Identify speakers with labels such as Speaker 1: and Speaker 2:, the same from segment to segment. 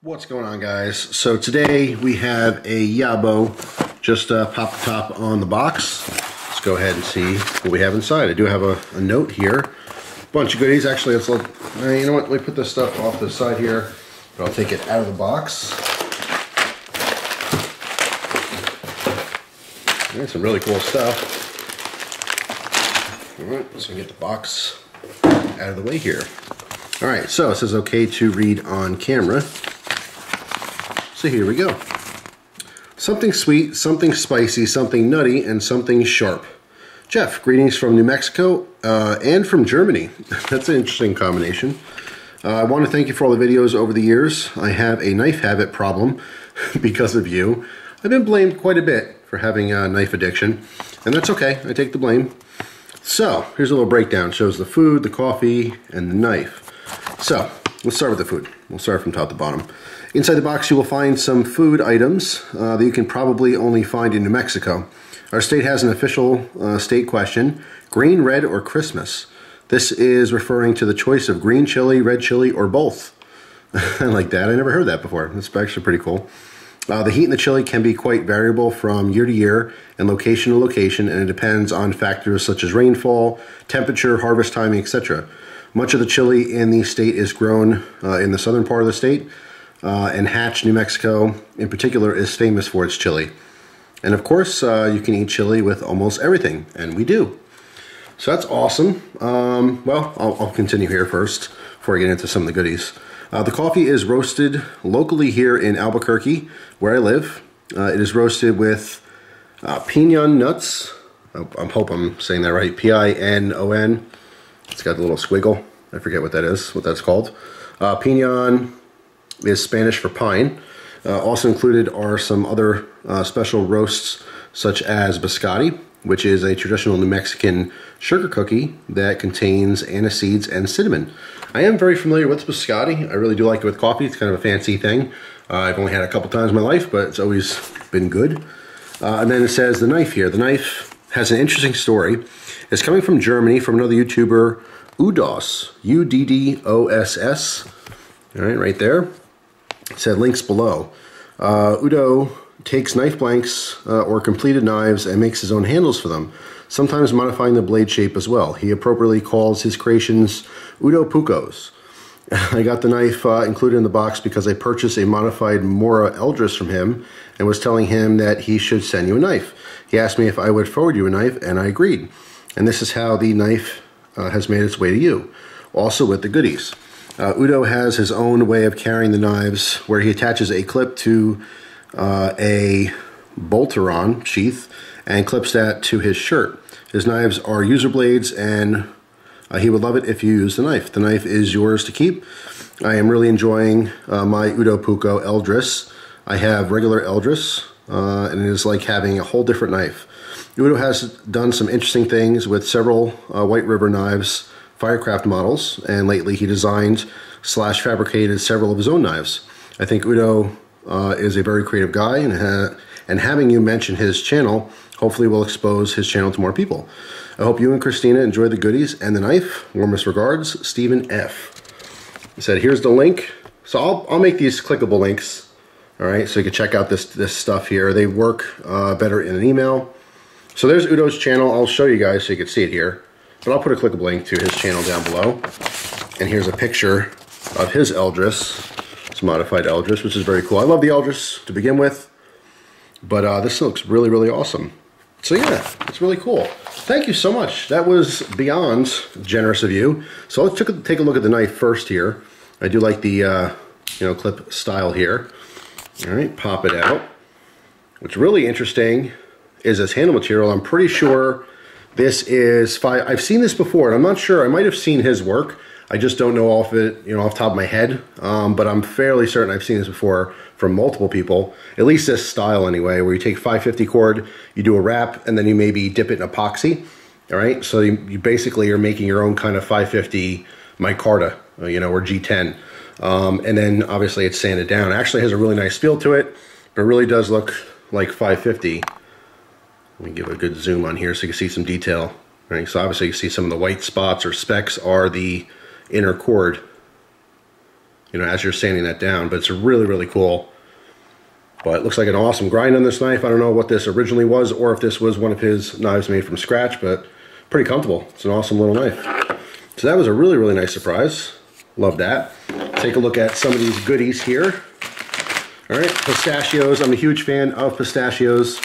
Speaker 1: What's going on, guys? So today we have a YABO. Just pop the top on the box. Let's go ahead and see what we have inside. I do have a note here. Bunch of goodies. Actually, let's look. You know what? Let me put this stuff off the side here. But I'll take it out of the box. Some really cool stuff. Alright, so get the box out of the way here. Alright, so it says okay to read on camera. So here we go. Something sweet, something spicy, something nutty, and something sharp. Jeff, greetings from New Mexico and from Germany. That's an interesting combination. I want to thank you for all the videos over the years. I have a knife habit problem because of you. I've been blamed quite a bit for having a knife addiction, and that's okay. I take the blame. So here's a little breakdown. It shows the food, the coffee, and the knife. So let's start with the food. We'll start from top to bottom. Inside the box you will find some food items that you can probably only find in New Mexico. Our state has an official state question: green, red, or Christmas? This is referring to the choice of green chili, red chili, or both. I like that. I never heard that before. That's actually pretty cool. The heat in the chili can be quite variable from year to year and location to location, and it depends on factors such as rainfall, temperature, harvest timing, etc. Much of the chili in the state is grown in the southern part of the state, and Hatch, New Mexico, in particular, is famous for its chili. And of course, you can eat chili with almost everything, and we do. So that's awesome. Well, I'll continue here first before I get into some of the goodies. The coffee is roasted locally here in Albuquerque, where I live. It is roasted with pinon nuts. I hope I'm saying that right. P-I-N-O-N. It's got the little squiggle. I forget what that is, what that's called. Pinon is Spanish for pine. Also included are some other special roasts, such as biscotti, which is a traditional New Mexican sugar cookie that contains anise seeds and cinnamon. I am very familiar with biscotti. I really do like it with coffee. It's kind of a fancy thing. I've only had it a couple times in my life, but it's always been good. And then it says the knife here. The knife has an interesting story. It's coming from Germany, from another YouTuber, Uddos, U-D-D-O-S-S. All right there. It said links below. Udo takes knife blanks or completed knives and makes his own handles for them, sometimes modifying the blade shape as well. He appropriately calls his creations Udo Pucos. I got the knife included in the box because I purchased a modified Mora Eldris from him and was telling him that he should send you a knife. He asked me if I would forward you a knife, and I agreed. And this is how the knife has made its way to you, also with the goodies. Udo has his own way of carrying the knives, where he attaches a clip to a bolteron sheath and clips that to his shirt. His knives are user blades, and he would love it if you use the knife. The knife is yours to keep. I am really enjoying my Udo Puco Eldris. I have regular Eldris, and it is like having a whole different knife. Udo has done some interesting things with several White River Knives Firecraft models, and lately he designed / fabricated several of his own knives. I think Udo is a very creative guy, and having you mention his channel hopefully will expose his channel to more people. I hope you and Christina enjoy the goodies and the knife. Warmest regards, Stephen F. He said, here's the link. So I'll make these clickable links, all right, so you can check out this stuff here. They work better in an email. So there's Udo's channel. I'll show you guys so you can see it here. But I'll put a clickable link to his channel down below. And here's a picture of his Eldris. It's modified Eldris, which is very cool. I love the Eldris to begin with, but this looks really, really awesome. So yeah, it's really cool. Thank you so much. That was beyond generous of you. So let's take a look at the knife first here. I do like the clip style here. All right, pop it out. What's really interesting is this handle material. I'm pretty sure this is I've seen this before, and I'm not sure. I might have seen his work. I just don't know off the top of my head. But I'm fairly certain I've seen this before from multiple people. At least this style anyway, where you take 550 cord, you do a wrap, and then you maybe dip it in epoxy. All right, so you basically are making your own kind of 550 micarta, or G10, and then obviously it's sanded down. It actually has a really nice feel to it, but it really does look like 550. Let me give a good zoom on here so you can see some detail. Right, so obviously you see some of the white spots or specks are the inner cord. you know, as you're sanding that down. But it's really, really cool. But it looks like an awesome grind on this knife. I don't know what this originally was or if this was one of his knives made from scratch, but pretty comfortable. It's an awesome little knife. So that was a really, really nice surprise. Love that. Take a look at some of these goodies here. All right, pistachios. I'm a huge fan of pistachios.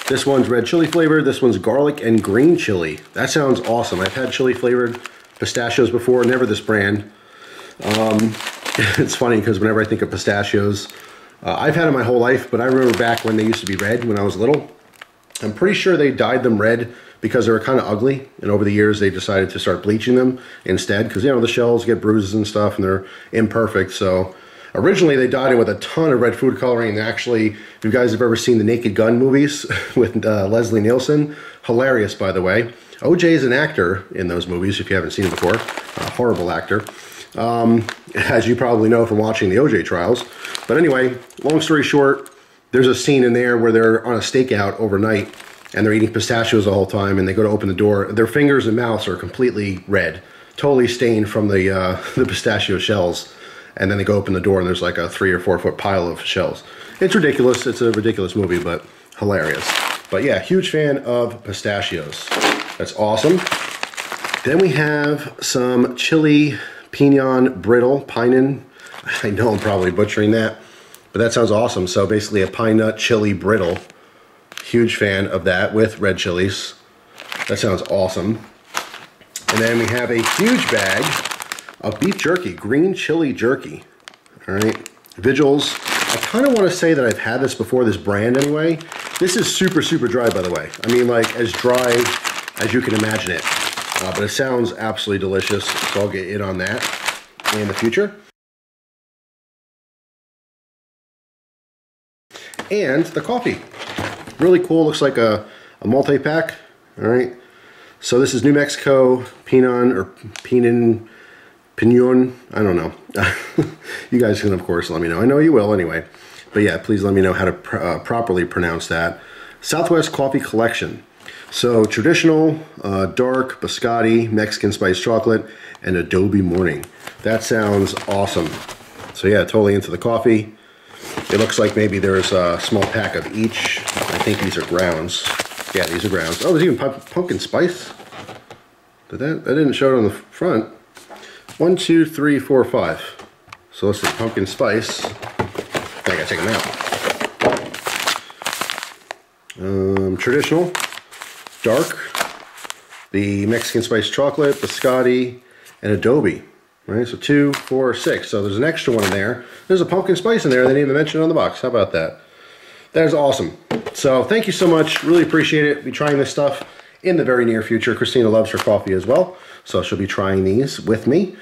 Speaker 1: This one's red chili flavored. This one's garlic and green chili. That sounds awesome. I've had chili flavored pistachios before, never this brand. It's funny because whenever I think of pistachios, I've had them my whole life, but I remember back when they used to be red when I was little. I'm pretty sure they dyed them red because they were kind of ugly, and over the years they decided to start bleaching them instead because, you know, the shells get bruises and stuff and they're imperfect. So originally they dyed it with a ton of red food coloring, and actually, if you guys have ever seen the Naked Gun movies with Leslie Nielsen, hilarious by the way. OJ is an actor in those movies if you haven't seen it before, a horrible actor. As you probably know from watching the OJ trials. But anyway, long story short, there's a scene in there where they're on a stakeout overnight and they're eating pistachios the whole time, and they go to open the door. Their fingers and mouths are completely red, totally stained from the pistachio shells. And then they go open the door and there's like a 3 or 4 foot pile of shells. It's ridiculous. It's a ridiculous movie, but hilarious. But yeah, huge fan of pistachios. That's awesome. Then we have some chili Pinon Brittle, Pinon. I know I'm probably butchering that, but that sounds awesome. So basically a pine nut chili brittle. Huge fan of that with red chilies. That sounds awesome. And then we have a huge bag of beef jerky, green chili jerky. All right, Vigils. I kind of want to say that I've had this before, this brand anyway. This is super, super dry, by the way. I mean, like as dry as you can imagine it. But it sounds absolutely delicious, so I'll get in on that in the future. And the coffee. Really cool, looks like a multi-pack. All right. So this is New Mexico Pinon, or Pinon, I don't know. You guys can, of course, let me know. I know you will anyway. But yeah, please let me know how to properly pronounce that. Southwest Coffee Collection. So traditional, dark, biscotti, Mexican spiced chocolate, and Adobe morning. That sounds awesome. So yeah, totally into the coffee. It looks like maybe there's a small pack of each. I think these are grounds. Yeah, these are grounds. Oh, there's even pumpkin spice. Did that? I didn't show it on the front. 1, 2, 3, 4, 5. So let's see, pumpkin spice. I gotta take them out. Traditional, dark, the Mexican spiced chocolate, biscotti, and Adobe. Right, so 2, 4, 6. So there's an extra one in there. There's a pumpkin spice in there. They didn't even mention it on the box. How about that? That is awesome. So thank you so much. Really appreciate it. Be trying this stuff in the very near future. Christina loves her coffee as well, so she'll be trying these with me.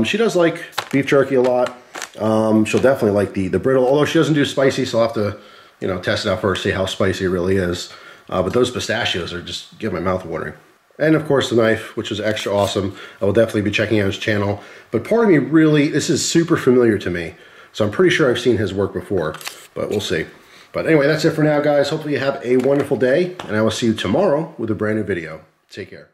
Speaker 1: She does like beef jerky a lot. She'll definitely like the brittle, although she doesn't do spicy, so I'll have to, you know, test it out first, see how spicy it really is. But those pistachios are just get my mouth watering. And of course the knife, which is extra awesome. I will definitely be checking out his channel. But part of me really, this is super familiar to me. So I'm pretty sure I've seen his work before, but we'll see. But anyway, that's it for now, guys. Hopefully you have a wonderful day, and I will see you tomorrow with a brand new video. Take care.